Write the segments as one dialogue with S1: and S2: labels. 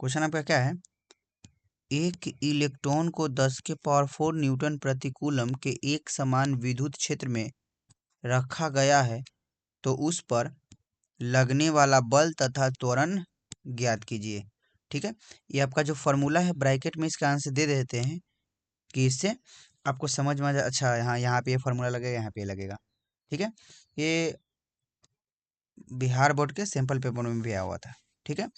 S1: Question आपका क्या है, एक इलेक्ट्रॉन को 10 के पावर 4 न्यूटन प्रति कूलम के एक समान विद्युत क्षेत्र में रखा गया है, तो उस पर लगने वाला बल तथा त्वरण ज्ञात कीजिए। ठीक है, ये आपका जो फॉर्मूला है ब्रैकेट में इसका आंसर दे देते हैं कि इससे आपको समझ में आ जाए। अच्छा, यहाँ पे ये फॉर्मूला लगेगा, यहाँ पे लगेगा। ठीक है, ये बिहार बोर्ड के सैंपल पेपर में भी आया हुआ था। ठीक है,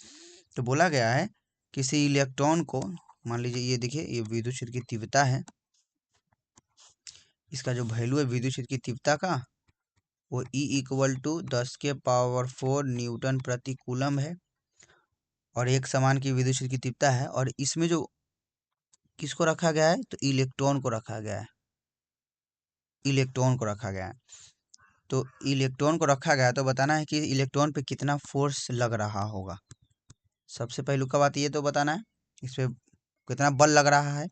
S1: तो बोला गया है किसी इलेक्ट्रॉन को, मान लीजिए ये देखिए, ये विद्युत क्षेत्र की तीव्रता है, इसका जो वैल्यू है विद्युत क्षेत्र की तीव्रता का, वो E इक्वल टू 10 के पावर 4 न्यूटन प्रति कूलम है, और एक समान की विद्युत क्षेत्र की तीव्रता है। और इसमें जो किसको रखा गया है, तो इलेक्ट्रॉन को रखा गया है, इलेक्ट्रॉन को रखा गया है। तो इलेक्ट्रॉन को रखा गया है तो बताना है कि इलेक्ट्रॉन पे कितना फोर्स लग रहा होगा। सबसे पहलू का बात ये तो बताना है इस पे कितना बल लग रहा है,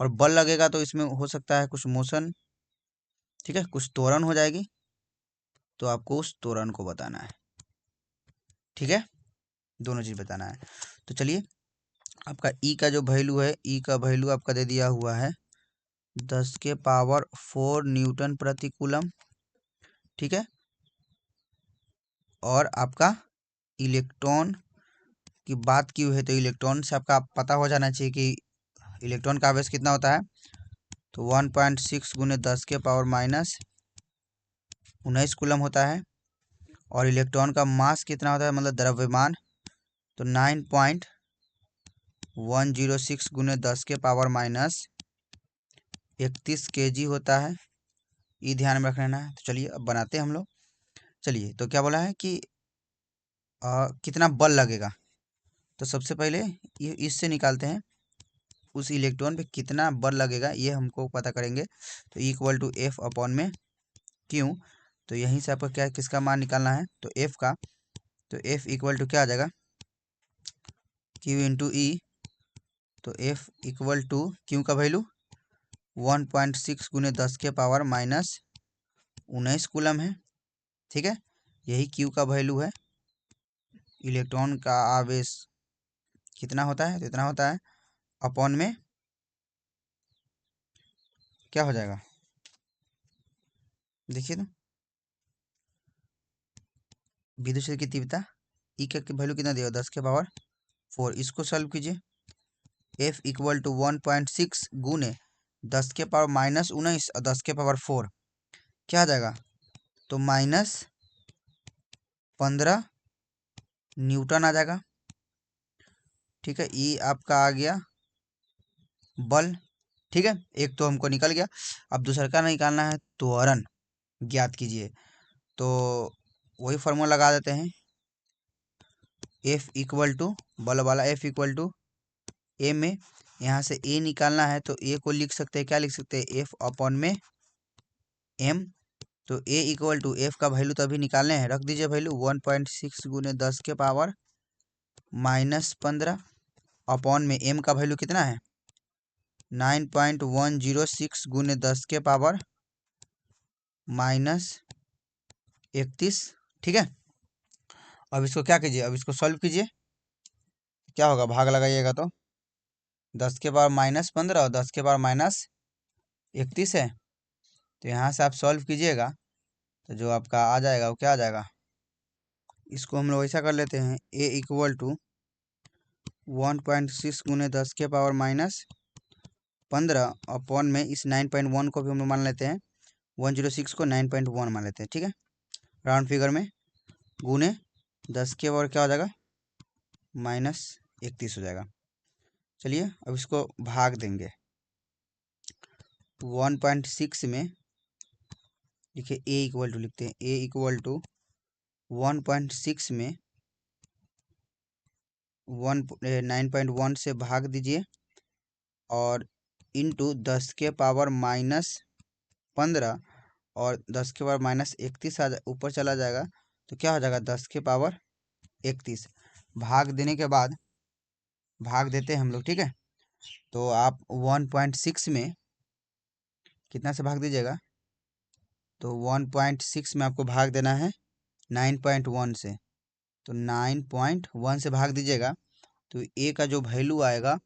S1: और बल लगेगा तो इसमें हो सकता है कुछ मोशन, ठीक है, कुछ त्वरण हो जाएगी, तो आपको उस त्वरण को बताना है। ठीक है, दोनों चीज बताना है। तो चलिए, आपका ई का जो वैल्यू है, ई का वैल्यू आपका दे दिया हुआ है 10 के पावर 4 न्यूटन प्रति कूलम। ठीक है, और आपका इलेक्ट्रॉन की बात की हुई है, तो इलेक्ट्रॉन से आपका पता हो जाना चाहिए कि इलेक्ट्रॉन का आवेश कितना होता है, तो 1.6 गुने 10 के पावर माइनस 19 कूलम होता है। और इलेक्ट्रॉन का मास कितना होता है, मतलब द्रव्यमान, तो 9.106 गुने 10 के पावर माइनस 31 kg होता है। ये ध्यान में रख लेना है। तो चलिए अब बनाते हैं हम लोग। चलिए, तो क्या बोला है कि कितना बल लगेगा, तो सबसे पहले ये इससे निकालते हैं उस इलेक्ट्रॉन पे कितना बल लगेगा, ये हमको पता करेंगे। तो इक्वल टू एफ अपॉन में क्यू, तो यहीं से आपका क्या किसका मान निकालना है, तो एफ का। तो एफ इक्वल टू क्या आ जाएगा, क्यू इंटू ई। तो एफ इक्वल टू क्यू का वैल्यू 1.6 गुने 10 के पावर माइनस 19 कूलम है। ठीक है, यही क्यू का वैल्यू है। इलेक्ट्रॉन का आवेश कितना होता है, तो इतना होता है, अपॉन में क्या हो जाएगा, देखिए तो विद्युत क्षेत्र की तीव्रता ई का वैल्यू कितना दिया, 10 के पावर 4। इसको सॉल्व कीजिए। एफ इक्वल टू 1.6 गुने 10 के पावर माइनस 19 और 10 के पावर 4 क्या आ जाएगा, तो माइनस 15 न्यूटन आ जाएगा। ठीक है, ये आपका आ गया बल। ठीक है, एक तो हमको निकल गया। अब दूसरा का निकालना है, त्वरण ज्ञात कीजिए। तो वही फॉर्मूला लगा देते हैं, एफ इक्वल टू बल वाला एफ इक्वल टू ए में, यहाँ से ए निकालना है तो ए को लिख सकते हैं, क्या लिख सकते हैं, एफ अपॉन में एम। तो ए इक्वल टू एफ का वैल्यू तो अभी निकालने हैं, रख दीजिए वैल्यू 1.6 गुने 10 के पावर माइनस 15 अपॉन में एम का वैल्यू कितना है, 9.106 गुने 10 के पावर माइनस 31। ठीक है, अब इसको क्या कीजिए, अब इसको सॉल्व कीजिए। क्या होगा, भाग लगाइएगा तो 10 के पावर माइनस 15 और 10 के पावर माइनस 31 है। तो यहाँ से आप सॉल्व कीजिएगा तो जो आपका आ जाएगा वो क्या आ जाएगा, इसको हम लोग ऐसा कर लेते हैं, ए इक्वल टू 1.6 गुने 10 के पावर माइनस 15 अपॉन में इस 9.1 को भी हम लोग मान लेते हैं, 106 को 9.1 मान लेते हैं। ठीक है, राउंड फिगर में गुने 10 के पावर क्या हो जाएगा, माइनस 31 हो जाएगा। चलिए अब इसको भाग देंगे 1.6 में, देखिए ए इक्वल टू लिखते हैं, ए इक्वल टू 1.6 में 9.1 से भाग दीजिए और इंटू 10 के पावर माइनस 15 और 10 के पावर माइनस 31 ऊपर चला जाएगा, तो क्या हो जाएगा, 10 के पावर 31। भाग देने के बाद भाग देते हैं हम लोग। ठीक है, तो आप 1.6 में कितना से भाग दीजिएगा, तो 1.6 में आपको भाग देना है 9.1 से, तो 9.1 से भाग दीजिएगा तो ए का जो वैल्यू आएगा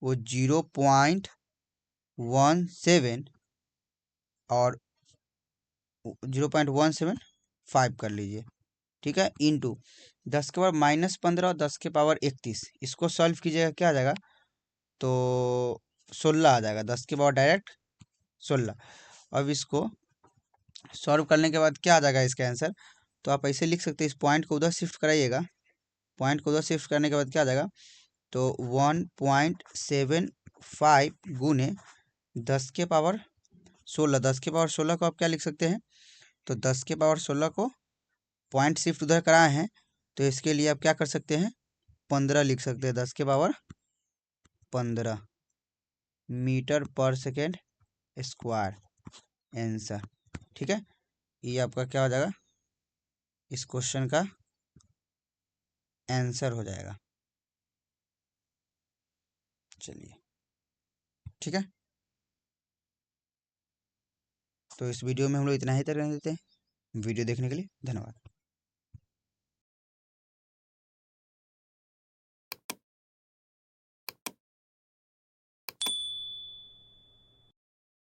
S1: वो 0.17 और 0.175 कर लीजिए, ठीक है, इंटू 10⁻−15 और 10⁻31, इसको सॉल्व कीजिएगा क्या आ जाएगा, तो 16 आ जाएगा, 10 डायरेक्ट 16। अब इसको सॉल्व करने के बाद क्या आ जाएगा इसका आंसर, तो आप ऐसे लिख सकते हैं, इस पॉइंट को उधर शिफ्ट कराइएगा, पॉइंट को उधर शिफ्ट करने के बाद क्या आ जाएगा, तो 1.75 गुने 10⁻16, 10⁻16 को आप क्या लिख सकते हैं, तो 10⁻16 को पॉइंट शिफ्ट उधर कराए हैं, तो इसके लिए आप क्या कर सकते हैं, 15 लिख सकते हैं, 10⁻15 मीटर पर सेकेंड स्क्वायर आंसर, ठीक है। ये आपका क्या हो जाएगा, इस क्वेश्चन का आंसर हो जाएगा। चलिए ठीक है, तो इस वीडियो में हम लोग इतना ही तक रहने देते हैं। वीडियो देखने के लिए धन्यवाद।